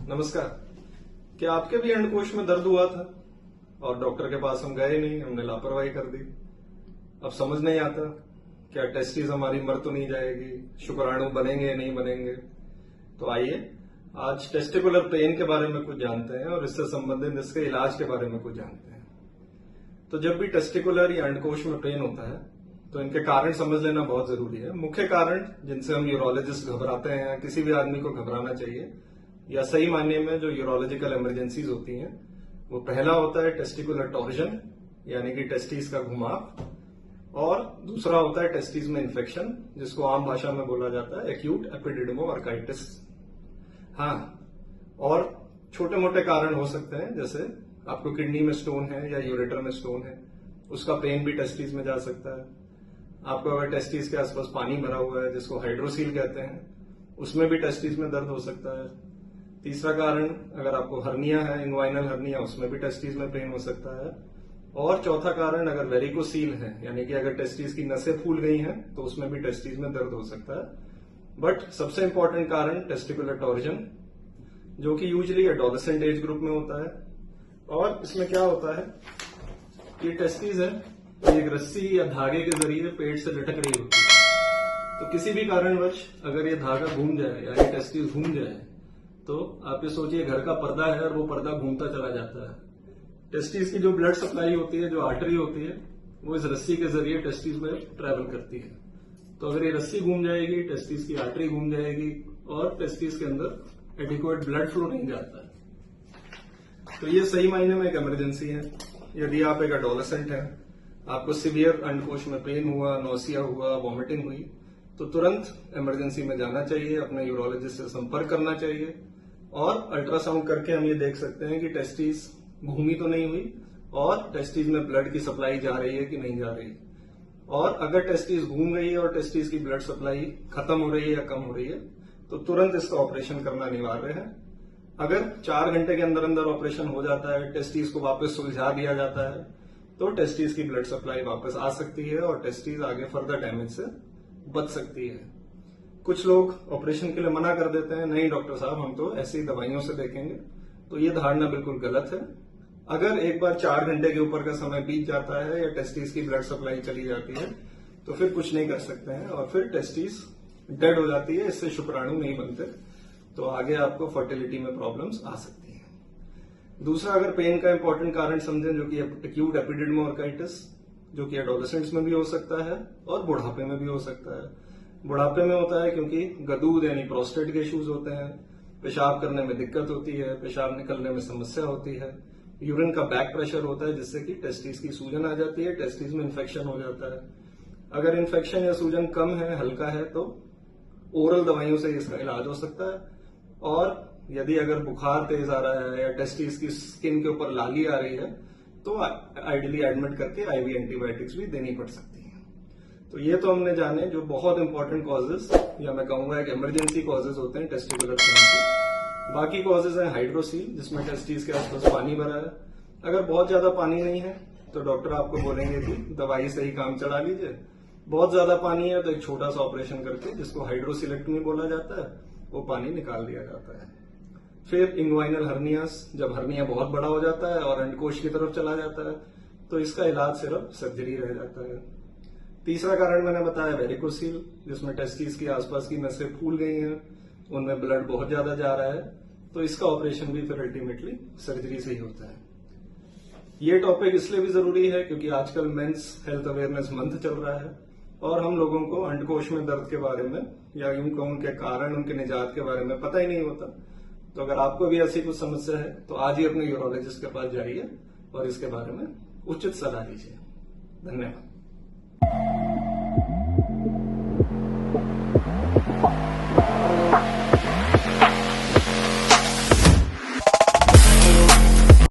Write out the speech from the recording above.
नमस्कार। क्या आपके भी अंडकोश में दर्द हुआ था और डॉक्टर के पास हम गए नहीं, हमने लापरवाही कर दी? अब समझ नहीं आता क्या टेस्टिस हमारी मर तो नहीं जाएगी, शुक्राणु बनेंगे या नहीं बनेंगे? तो आइए आज टेस्टिकुलर पेन के बारे में कुछ जानते हैं और इससे संबंधित इसके इलाज के बारे में कुछ जानते हैं। तो जब भी टेस्टिकुलर या अंडकोश में पेन होता है तो इनके कारण समझ लेना बहुत जरूरी है। मुख्य कारण जिनसे हम यूरोलॉजिस्ट घबराते हैं, किसी भी आदमी को घबराना चाहिए या सही मायने में जो यूरोलॉजिकल इमरजेंसीज होती हैं, वो पहला होता है टेस्टिकुलर टॉर्जन यानी कि टेस्टिस का घुमाव, और दूसरा होता है टेस्टिस में इन्फेक्शन जिसको आम भाषा में बोला जाता है एक्यूट एपिडिडमोआर्काइटिस। हाँ, और छोटे मोटे कारण हो सकते हैं, जैसे आपको किडनी में स्टोन है या यूरेटर में स्टोन है, उसका पेन भी टेस्टिस में जा सकता है। आपको अगर टेस्टिस के आसपास पानी भरा हुआ है जिसको हाइड्रोसील कहते हैं, उसमें भी टेस्टिस में दर्द हो सकता है। तीसरा कारण, अगर आपको हर्निया है, इंग्वाइनल हर्निया, उसमें भी टेस्टिस में पेन हो सकता है। और चौथा कारण, अगर वेरिकोसील है यानी कि अगर टेस्टिस की नसें फूल गई हैं तो उसमें भी टेस्टिस में दर्द हो सकता है। बट सबसे इंपॉर्टेंट कारण टेस्टिकुलर टॉर्जन, जो कि यूजुअली एडोलेसेंट एज ग्रुप में होता है। और इसमें क्या होता है कि टेस्टिस है, एक रस्सी या धागे के जरिए पेट से लटक रही होती है। तो किसी भी कारणवश अगर ये धागा घूम जाए या ये टेस्टिस घूम जाए तो आप ये सोचिए घर का पर्दा है और वो पर्दा घूमता चला जाता है। टेस्टिस की जो ब्लड सप्लाई होती है, जो आर्टरी होती है, वो इस रस्सी के जरिए टेस्टिस में ट्रेवल करती है। तो अगर ये रस्सी घूम जाएगी, टेस्टिस की आर्टरी घूम जाएगी और टेस्टिस के अंदर एडिक्वेट ब्लड फ्लो नहीं जाता है। तो ये सही मायने में एक इमरजेंसी है। यदि आप एक एडोलेसेंट हैं, आपको सीवियर अंडकोश में पेन हुआ, नौसिया हुआ, वॉमिटिंग हुई, तो तुरंत इमरजेंसी में जाना चाहिए, अपने यूरोलॉजिस्ट से संपर्क करना चाहिए और अल्ट्रासाउंड करके हम ये देख सकते हैं कि टेस्टिस घूमी तो नहीं हुई और टेस्टिस में ब्लड की सप्लाई जा रही है कि नहीं जा रही। और अगर टेस्टिस घूम गई है और टेस्टिस की ब्लड सप्लाई खत्म हो रही है या कम हो रही है तो तुरंत इसका ऑपरेशन करना अनिवार्य है। अगर 4 घंटे के अंदर अंदर ऑपरेशन हो जाता है, टेस्टिस को वापस सुलझा दिया जाता है, तो टेस्टिस की ब्लड सप्लाई वापस आ सकती है और टेस्टिस आगे फर्दर डैमेज से बच सकती है। कुछ लोग ऑपरेशन के लिए मना कर देते हैं, नहीं डॉक्टर साहब हम तो ऐसी दवाइयों से देखेंगे, तो ये धारणा बिल्कुल गलत है। अगर एक बार 4 घंटे के ऊपर का समय बीत जाता है या टेस्टिस की ब्लड सप्लाई चली जाती है तो फिर कुछ नहीं कर सकते हैं और फिर टेस्टिस डेड हो जाती है, इससे शुक्राणु नहीं बनते, तो आगे आपको फर्टिलिटी में प्रॉब्लम्स आ सकती है। दूसरा, अगर पेन का इंपॉर्टेंट कारण समझें, जो कि एक्यूट एपिडिडमोआर्काइटिस, जो कि एडोलेसेंट्स में भी हो सकता है और बुढ़ापे में भी हो सकता है। बुढ़ापे में होता है क्योंकि गदूद यानी प्रोस्टेट के इश्यूज होते हैं, पेशाब करने में दिक्कत होती है, पेशाब निकलने में समस्या होती है, यूरिन का बैक प्रेशर होता है जिससे कि टेस्टिस की सूजन आ जाती है, टेस्टिस में इन्फेक्शन हो जाता है। अगर इन्फेक्शन या सूजन कम है, हल्का है, तो ओरल दवाइयों से इसका इलाज हो सकता है। और यदि अगर बुखार तेज आ रहा है या टेस्टिस की स्किन के ऊपर लाली आ रही है तो आइडियली एडमिट करके आईवी एंटीबायोटिक्स भी देनी पड़ सकती है। तो ये तो हमने जाने जो बहुत इंपॉर्टेंट कॉजेज या मैं कहूंगा एक इमरजेंसी कॉजेज होते हैं टेस्टिकुलर पेन के। बाकी कॉजेज है हाइड्रोसील, जिसमें टेस्टिस के आसपास पानी भरा है। अगर बहुत ज्यादा पानी नहीं है तो डॉक्टर आपको बोलेंगे कि दवाई से ही काम चला लीजिए। बहुत ज्यादा पानी है तो एक छोटा सा ऑपरेशन करके, जिसको हाइड्रोसिलेक्टमी बोला जाता है, वो पानी निकाल दिया जाता है। फिर इंग्वाइनल हर्नियास, जब हर्निया बहुत बड़ा हो जाता है और अंडकोश की तरफ चला जाता है तो इसका इलाज सिर्फ सर्जरी रह जाता है। तीसरा कारण मैंने बताया वेरिकोसील, जिसमें टेस्टिस के आसपास की नसें फूल गई हैं, उनमें ब्लड बहुत ज्यादा जा रहा है, तो इसका ऑपरेशन भी फिर अल्टीमेटली सर्जरी से ही होता है। ये टॉपिक इसलिए भी जरूरी है क्योंकि आजकल मेंस हेल्थ अवेयरनेस मंथ चल रहा है और हम लोगों को अंडकोश में दर्द के बारे में या यूं कहूं उनके कारण, उनके निजात के बारे में पता ही नहीं होता। तो अगर आपको भी ऐसी कुछ समस्या है तो आज ही अपने यूरोलॉजिस्ट के पास जाइए और इसके बारे में उचित सलाह लीजिए। धन्यवाद।